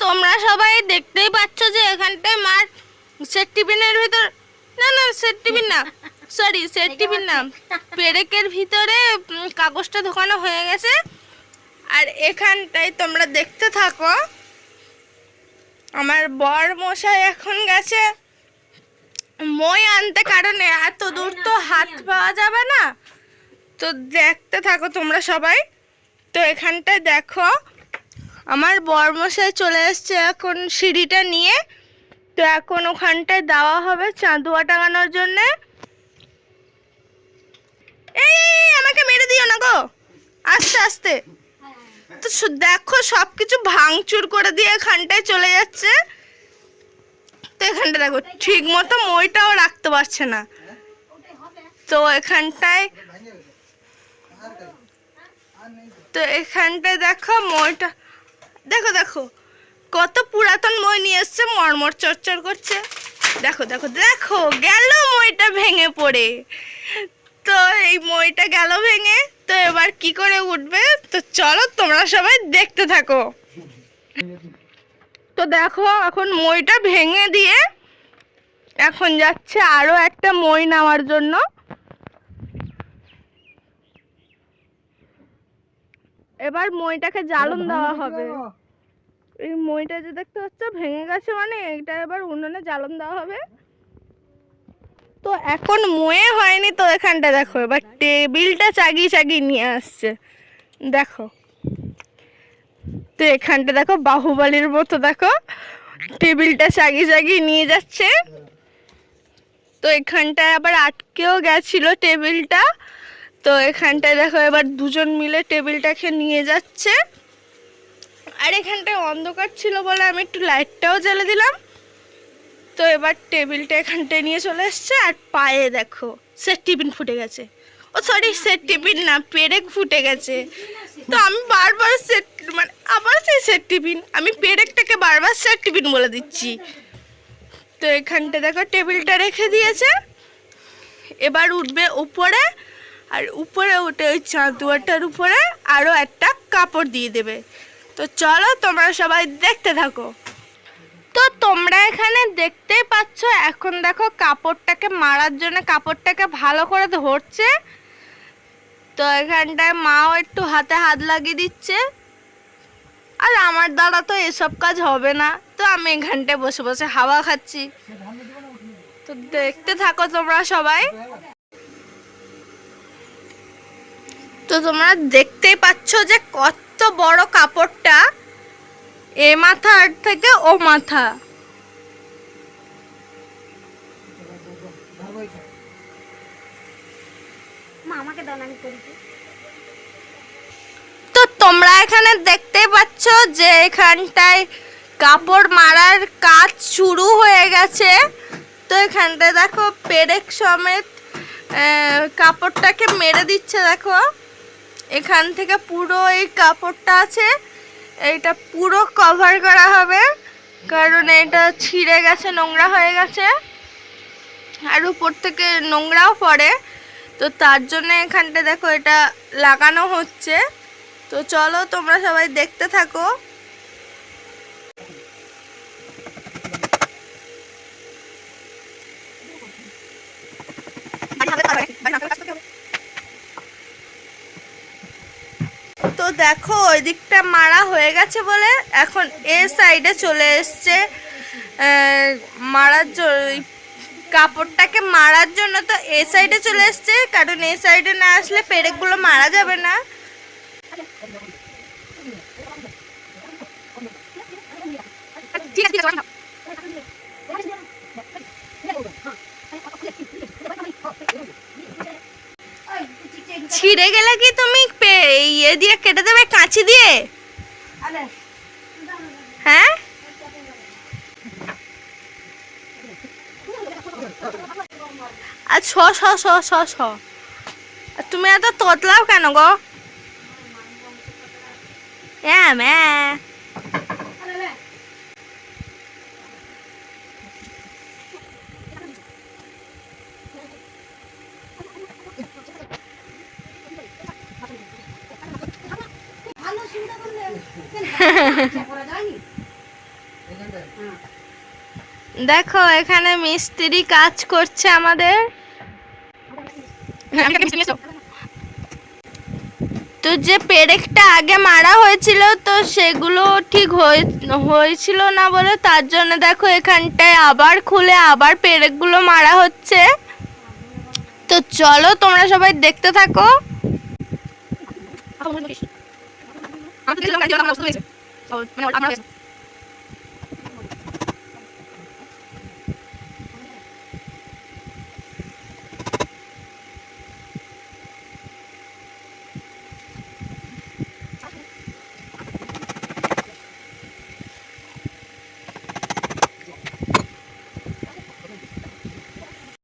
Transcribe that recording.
তোমরা সবাই দেখতেই পাচ্ছ যে এখানটায় মার সেট টিফিনের ভিতর না সেট টিফিন না সরি সেট টিফিন না পেরেকের ভিতরে কাগজটা ঢোকানো হয়ে গেছে। আর এখানটায় তোমরা দেখতে থাকো, আমার বর মশাই এখন গেছে মই আনতে, কারণ এত দূর তো হাত পাওয়া যাবে না। তো দেখতে থাকো তোমরা সবাই। তো এখানটায় দেখো আমার বরমশাই চলে এসছে এখন সিঁড়িটা নিয়ে। তো এখন ওখানটায় দেওয়া হবে চাঁদুয়া টাঙানোর জন্যে। এই আমাকে মেরে দিও না গো, আস্তে আস্তে। তো দেখো সব কিছু ভাঙচুর করে দিয়ে এখানটায় চলে যাচ্ছে। তো এখানটা দেখো ঠিক মতো মইটাও রাখতে পারছে না। তো এখানটায় দেখো মইটা দেখো দেখো কত পুরাতন মই নিয়ে এসছে, মরমর চরচর করছে। দেখো দেখো দেখো গেল মইটা ভেঙে পড়ে। তো এই মইটা গেল ভেঙে। তো এবার কি করে উঠবে, তো চলো তোমরা সবাই দেখতে থাকো। তো দেখো এখন মইটা ভেঙে দিয়ে এখন যাচ্ছে আরো একটা মই নেওয়ার জন্য। এবার মইটাকে জ্বালন দেওয়া হবে। এই মইটা যে দেখতে পাচ্ছ ভেঙে গেছে, মানে এইটা এবার উনুনে জ্বালন দেওয়া হবে। তো এখন ময়ে হয়নি, তো এখানটা দেখো এবার টেবিলটা চাগিয়ে চাগিয়ে নিয়ে আসছে দেখো। তো এখানটা দেখো বাহুবলীর মতো দেখো টেবিলটা চাগিয়ে চাগিয়ে নিয়ে যাচ্ছে। তো এখানটায় আবার আটকেও গেছিল টেবিলটা। তো এখানটায় দেখো এবার দুজন মিলে টেবিলটাকে নিয়ে যাচ্ছে। আর এখানটায় অন্ধকার ছিল বলে আমি একটু লাইটটাও জ্বালে দিলাম। তো এবার টেবিলটা এখানটায় নিয়ে চলে এসছে। আর পায়ে দেখো সেট টিফিন ফুটে গেছে। ও সরি সেট টিফিন না, পেরেক ফুটে গেছে। তো আমি বারবার আবার সেই সেট টিফিন, আমি পেরেকটাকে বারবার সেট টিফিন বলে দিচ্ছি। তো এখানটা দেখো টেবিলটা রেখে দিয়েছে। এবার উঠবে উপরে, আর উপরে উঠে ওই চাঁদুয়াটার উপরে আরও একটা কাপড় দিয়ে দেবে। তো চলো তোমরা সবাই দেখতে থাকো। তো তোমরা এখানে দেখতেই পাচ্ছ এখন দেখো কাপড়টাকে মারার জন্য কাপড়টাকে ভালো করে ধরছে। তো এখানটায় মাও একটু হাতে হাত লাগিয়ে দিচ্ছে। আর আমার দ্বারা তো এসব কাজ হবে না, তো আমি এখানটায় বসে বসে হাওয়া খাচ্ছি। তো দেখতে থাকো তোমরা সবাই। তো তোমরা দেখতেই পাচ্ছ যে কত বড় কাপড়টা, এ মাথার থেকে ও মাথা। তো তোমরা এখানে দেখতেই পাচ্ছ যে এখানটায় কাপড় মারার কাজ শুরু হয়ে গেছে। তো এখানটায় দেখো পেরেক সমেত কাপড়টাকে মেরে দিচ্ছে। দেখো এখান থেকে পুরো এই কাপড়টা আছে, এইটা পুরো কভার করা হবে, কারণ এটা ছিঁড়ে গেছে, নোংরা হয়ে গেছে, আর উপর থেকে নোংরাও পড়ে। তো তার জন্য এখানটা দেখো এটা লাগানো হচ্ছে। তো চলো তোমরা সবাই দেখতে থাকো। তো দেখো ওই দিকটা মারা হয়ে গেছে বলে এখন এ সাইডে চলে এসছে মারার কাপড়টাকে মারার জন্য। তো এ সাইডে চলে এসছে, কারণ এ সাইডে না আসলে পেরেকগুলো মারা যাবে না। ছিঁড়ে গেলে কি তুমি ইয়ে দিয়ে কেটে দেবে, কাঁচি দিয়ে? হ্যাঁ আর তুমি এত তোতলাও কেন গো? হ্যাঁ দেখো এখানে মিস্ত্রি কাজ করছে আমাদের। তো যে পেরেকটা আগে মারা হয়েছিল তো সেগুলো ঠিক হয়েছিল না বলে তার জন্য দেখো এখানটায় আবার খুলে আবার পেরেকগুলো মারা হচ্ছে। তো চলো তোমরা সবাই দেখতে থাকো।